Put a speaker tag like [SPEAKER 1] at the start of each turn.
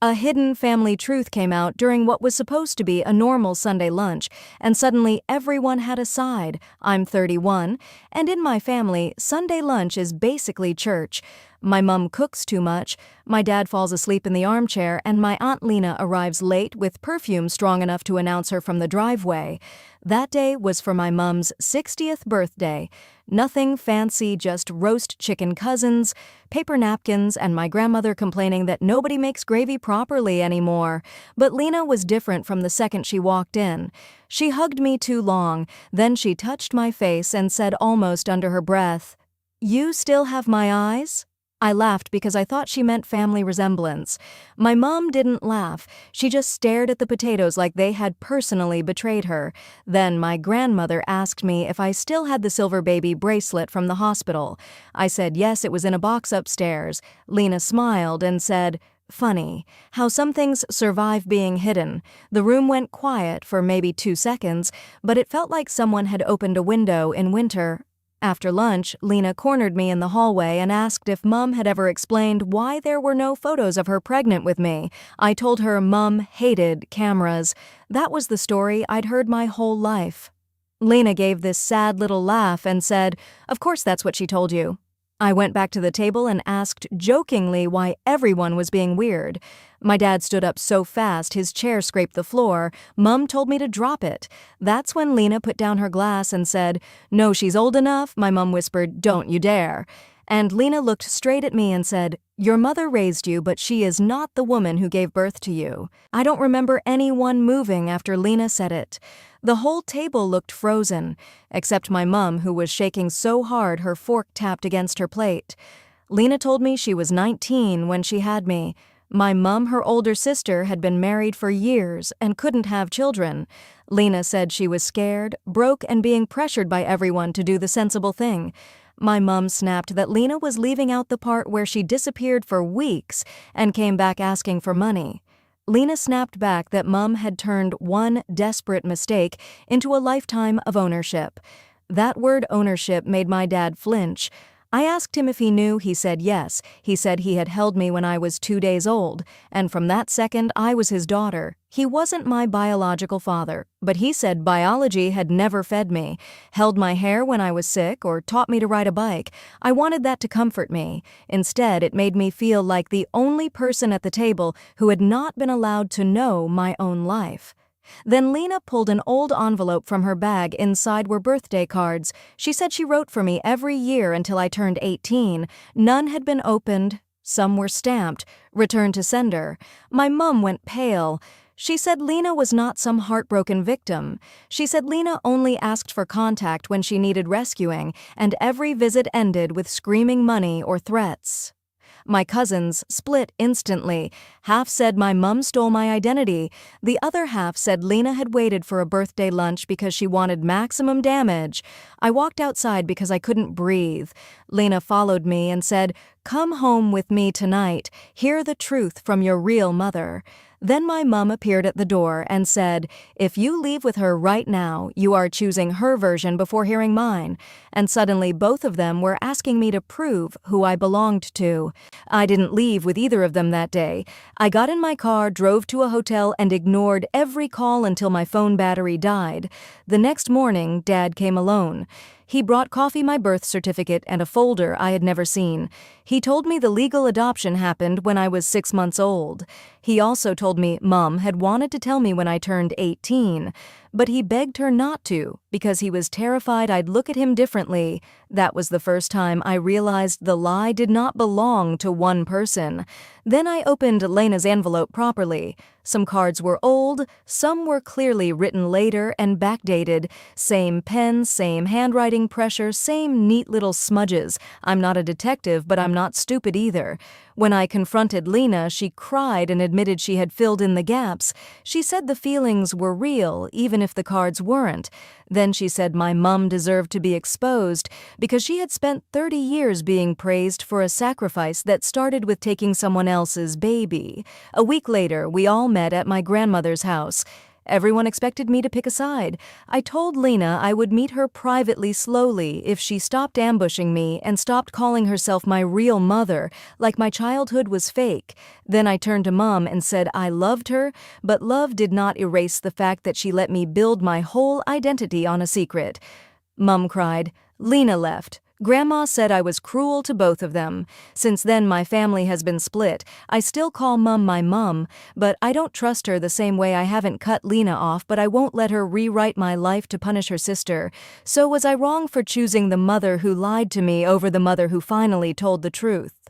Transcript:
[SPEAKER 1] A hidden family truth came out during what was supposed to be a normal Sunday lunch, and suddenly everyone had a side. I'm 31, and in my family, Sunday lunch is basically church. My mom cooks too much, my dad falls asleep in the armchair, and my Aunt Lena arrives late with perfume strong enough to announce her from the driveway. That day was for my mom's 60th birthday. Nothing fancy, just roast chicken cousins, paper napkins, and my grandmother complaining that nobody makes gravy properly anymore. But Lena was different from the second she walked in. She hugged me too long, then she touched my face and said almost under her breath, "You still have my eyes?" I laughed because I thought she meant family resemblance. My mom didn't laugh. She just stared at the potatoes like they had personally betrayed her. Then my grandmother asked me if I still had the silver baby bracelet from the hospital. I said yes, it was in a box upstairs. Lena smiled and said, "Funny, how some things survive being hidden." The room went quiet for maybe 2 seconds, but it felt like someone had opened a window in winter. After lunch, Lena cornered me in the hallway and asked if Mum had ever explained why there were no photos of her pregnant with me. I told her Mum hated cameras. That was the story I'd heard my whole life. Lena gave this sad little laugh and said, "Of course that's what she told you." I went back to the table and asked jokingly why everyone was being weird. My dad stood up so fast his chair scraped the floor. Mum told me to drop it. That's when Lena put down her glass and said, "No, she's old enough." My mum whispered, "Don't you dare." And Lena looked straight at me and said, "Your mother raised you, but she is not the woman who gave birth to you." I don't remember anyone moving after Lena said it. The whole table looked frozen, except my mum, who was shaking so hard her fork tapped against her plate. Lena told me she was 19 when she had me. My mum, her older sister, had been married for years and couldn't have children. Lena said she was scared, broke, and being pressured by everyone to do the sensible thing. My mum snapped that Lena was leaving out the part where she disappeared for weeks and came back asking for money. Lena snapped back that Mum had turned one desperate mistake into a lifetime of ownership. That word ownership made my dad flinch. I asked him if he knew. He said yes. He said he had held me when I was 2 days old, and from that second I was his daughter. He wasn't my biological father, but he said biology had never fed me, held my hair when I was sick, or taught me to ride a bike. I wanted that to comfort me. Instead, it made me feel like the only person at the table who had not been allowed to know my own life. Then Lena pulled an old envelope from her bag. Inside were birthday cards. She said she wrote for me every year until I turned 18. None had been opened. Some were stamped. Return to sender. My mum went pale. She said Lena was not some heartbroken victim. She said Lena only asked for contact when she needed rescuing, and every visit ended with screaming money or threats. My cousins split instantly. Half said my mum stole my identity. The other half said Lena had waited for a birthday lunch because she wanted maximum damage. I walked outside because I couldn't breathe. Lena followed me and said, "Come home with me tonight. Hear the truth from your real mother." Then my mum appeared at the door and said, "If you leave with her right now, you are choosing her version before hearing mine." And suddenly both of them were asking me to prove who I belonged to. I didn't leave with either of them that day. I got in my car, drove to a hotel, and ignored every call until my phone battery died. The next morning, Dad came alone. He brought coffee, my birth certificate, and a folder I had never seen. He told me the legal adoption happened when I was 6 months old. He also told me Mum had wanted to tell me when I turned 18, but he begged her not to because he was terrified I'd look at him differently. That was the first time I realized the lie did not belong to one person. Then I opened Lena's envelope properly. Some cards were old, some were clearly written later and backdated. Same pen, same handwriting pressure, same neat little smudges. I'm not a detective, but I'm not stupid either. When I confronted Lena, she cried and admitted she had filled in the gaps. She said the feelings were real, even if the cards weren't. Then she said my mum deserved to be exposed because she had spent 30 years being praised for a sacrifice that started with taking someone else's baby. A week later, we all met at my grandmother's house. Everyone expected me to pick a side. I told Lena I would meet her privately slowly if she stopped ambushing me and stopped calling herself my real mother, like my childhood was fake. Then I turned to Mom and said I loved her, but love did not erase the fact that she let me build my whole identity on a secret. Mum cried. Lena left. Grandma said I was cruel to both of them. Since then, my family has been split. I still call Mum my mum, but I don't trust her the same way I haven't cut Lena off, but I won't let her rewrite my life to punish her sister. So was I wrong for choosing the mother who lied to me over the mother who finally told the truth?